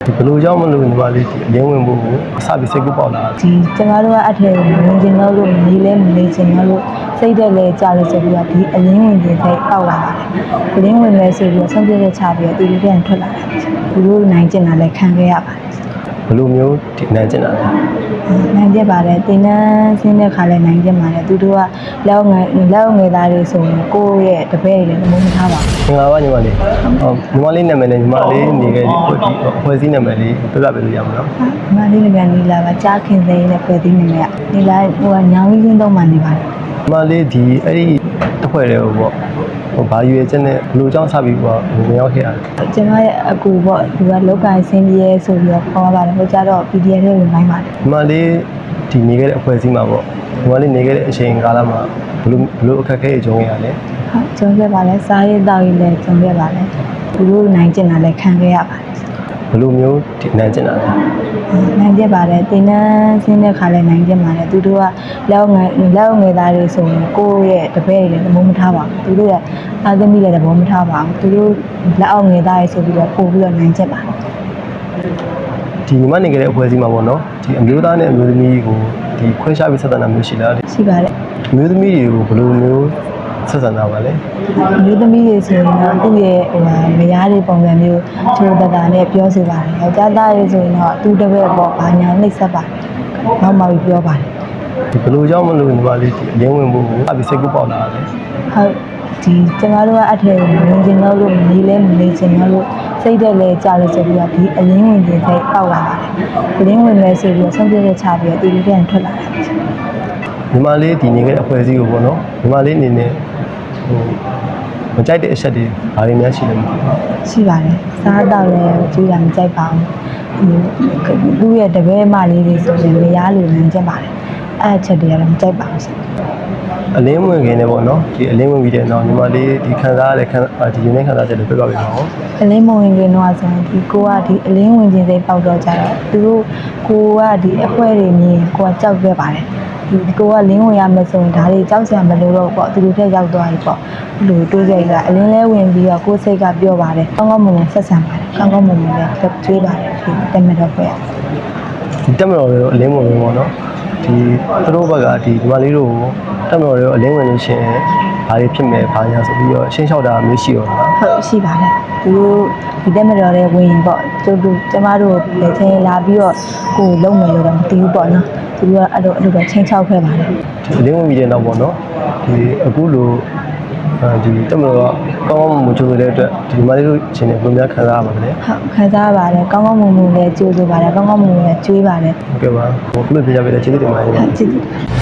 ဘယ်လိုကြောင့်မလို့ညီမလေးဒီအလင်းဝင်ဖို့ကိုအစပြီးစိတ်ကူးပေါက်လာ ဒီကျမတို့ကအထက်ဝင်ကျင်တော့လို့နေလဲမနေချင်တော့လို့စိတ်တက်လဲကြာလို့ဆိုပြီးတော့ဒီအလင်းဝင်ခြင်းစိတ်ပေါက်လာပါတယ်အလင်းဝင်လဲဆိုပြီးတော့ဆုံးဖြတ်ချက်ချပြီးတော့ဒီလိုပြန်ထွက်လာတယ်သူတို့နိုင်ကျင်တာလည်းခံခဲ့ရပါတယ် ဘယ်လိုမျိုးဒီနိုင်ကျင်တာလဲ နိုင်ကျင်ပါတယ်တင်တန်းဆင်းတဲ့ခါလဲနိုင်ကျင်ပါတယ်သူတို့ကလောက်ငယ်သားတွေဆိုရင်ကိုယ့်ရဲ့တပည့်တွေလည်းမုန်းမထားပါဘူး မင်္ဂလာပါညီမလေးညီမလေးနာမည်နဲ့ညီမလေးနေခဲ့ဒီအဖွဲ့အစည်းနာမည်လေးပြပြပေးလို့ရမလား မလေးလည်းနီလာပါကြားခင်စိမ်းနဲ့ဖွဲ့သိနေမြတ်နီလာဟိုကညောင်ကြီးရင်းတော့မှနေပါတယ် ညီမလေးဒီအဲ့ဒီတစ်ဖွဲ့တည်းကိုပေါ့ဟိုဘာရွေချက်နဲ့ဘယ်လိုကြောင့်စပြီးပေါ့ဝင်ရောက်ခဲ့ရလဲ ကျမရဲ့အကူပေါ့သူကလောက်ကဆင်းပြေးဆိုပြီးတော့ခေါ်ပါတယ်ဟိုကြတော့ PDF နဲ့ဝင်ပိုင်းပါတယ် ညီမလေးဒီနေခဲ့တဲ့အဖွဲ့အစည်းမှာပေါ့ညီမလေးနေခဲ့တဲ့အချိန်ကာလမှာဘယ်လိုအခက်အခဲတွေကြုံရလဲ ဟုတ်ကျုံခဲ့ပါလဲစားရေးတောက်ရေးလည်းကျုံခဲ့ပါလဲသူတို့နိုင်ကျင်တာလည်းခံခဲ့ရပါတယ် ဘယ်လိုမျိုးဒီနိုင်ကျင်တာလဲ နိုင်ကျင်ပါတယ်တင်တန်းဆင်းတဲ့ခါလည်းနိုင်ကျင်ပါတယ်သူတို့ကလောက်ငယ်သားတွေဆိုရင်ကိုယ့်ရဲ့တပည့်တွေလည်းမုန်းမထားပါဘူးသူတို့ရဲ့အာသမီလည်းသဘောမထားပါဘူးသူတို့လက်အောက်ငယ်သားတွေဆိုပြီးတော့ပို့ပြီးတော့နိုင်ကျင်ပါတယ် ဒီညီမနေခဲ့တဲ့အဖွဲ့အစည်းမှာပေါ့နော်ဒီအမျိုးသားနဲ့အမျိုးသမီးကိုဒီခွဲခြားပြီးဆက်ဆံတာမျိုးရှိလား ရှိပါတယ် အမျိုးသမီးတွေကိုဘယ်လိုမျိုးဆက်ဆံတာပါလဲ မျိုးသမီးတွေဆိုရင်တော့သူ့ရဲ့ဟိုမယားတွေပုံစံမျိုးထိုးတတာနဲ့ပြောစီပါတယ်ယောက်ျားသားတွေဆိုရင်တော့သူ့တပည့်ပေါ့ဘာညာနှိပ်စက်ပါတယ်နောက်မှပြောပါတယ် ဒီဘယ်လိုကြောင့်မလို့ညီမလေးဒီအလင်းဝင်ဖို့ကိုအပြီးစိတ်ကူးပေါက်လာတယ် ဟုတ်ဒီကျမတို့ကအထက်ဝင်ကျင်တော့လို့နေလဲမနေချင်တော့လို့စိတ်တက်လဲကြာလို့ဆိုပြီးတော့ဒီအလင်းဝင်ခြင်းစိတ်ပေါက်လာပါတယ်အလင်းဝင်လဲဆိုပြီးတော့ဆုံးဖြတ်ချက်ချပြီးတော့ဒီလိုပြန်ထွက်လာတယ် ညီမလေးဒီနေခဲ့တဲ့အဖွဲ့အစည်းကိုပေါ့နော်ညီမလေးအနေနဲ့ဟိုမကြိုက်တဲ့အချက်တွေဘာတွေများရှိလဲမသိဘူး ရှိပါတယ်စားတော့လဲကြည့်တာမကြိုက်ပါဘူးသူ့ရဲ့တပည့်မလေးတွေဆိုရင်မရလို့နိုင်ကြပါတယ်အဲ့အချက်တွေကတော့မကြိုက်ပါဘူး အလင်းဝင်ခင်နဲ့ပေါ့နော်ဒီအလင်းဝင်ပြီးတဲ့နောက်ညီမလေးဒီခံစားရတဲ့ဒီယူနေခံစားချက်တွေပြပြပေးပါဦး အလင်းမဝင်ခင်တော့ဆိုရင်ဒီကိုကဒီအလင်းဝင်ခြင်းစိတ်ပေါက်တော့ကြတော့သူတို့ကိုကဒီအဖွဲတွေမြင်ကိုကကြောက်ခဲ့ပါတယ်ဒီကိုကလင်းဝင်ရမယ်ဆိုရင်ဒါတွေကြောက်စရာမလိုတော့ပေါ့သူတို့ထက်ရောက်သွားပြီပေါ့လူတွေးကြရအလင်းလဲဝင်ပြီးတော့ကိုယ်စိတ်ကပြောပါတယ်ကောင်းကောင်းမွန်မွန်ဆက်ဆံပါတယ်ကောင်းကောင်းမွန်မွန်လည်းတွေးပါတယ်ဒီတမတော်ဖွဲ့ ဒီတက်မတော်တွေအလင်းဝင်ပြီပေါ့နော်ဒီသူတို့ဘက်ကဒီညီမလေးတို့တက်မတော်တွေအလင်းဝင်လို့ရှိရင်ဘာတွေဖြစ်မယ်ဘာညာဆိုပြီးတော့ရှင်းလျှောက်တာမျိုးရှိရောလား ဟုတ်ရှိပါတယ်သူတို့ဒီတက်မတော်တဲ့ဝင်ပေါ့ကျမတို့လည်းချင်းလာပြီးတော့ကိုယ်လုံးမယ်လို့တော့မသိဘူးပေါ့နော်သူကအဲ့လိုတော့ချင်းချောက်ခဲ့ပါတယ် ဒီအလင်းဝင်ပြီးတဲ့နောက်ပေါ့နော်ဒီအခုလိုဒီတက်မတော်ကကောင်းကောင်းမွန်မွန်ကြိုးတဲ့အတွက်ဒီညီမလေးတို့ရှင်နေဘယ်လိုများခံစားရပါမလဲ ဟုတ်ခံစားရပါတယ်ကောင်းကောင်းမွန်မွန်လည်းကြိုးစားပါတယ်ကောင်းကောင်းမွန်မွန်လည်းကျွေးပါတယ် ဟုတ်ကဲ့ပါဘုလို့ပြကြပေးတဲ့ကျေးဇူးတင်ပါတယ် ဟုတ်ကျေးဇူး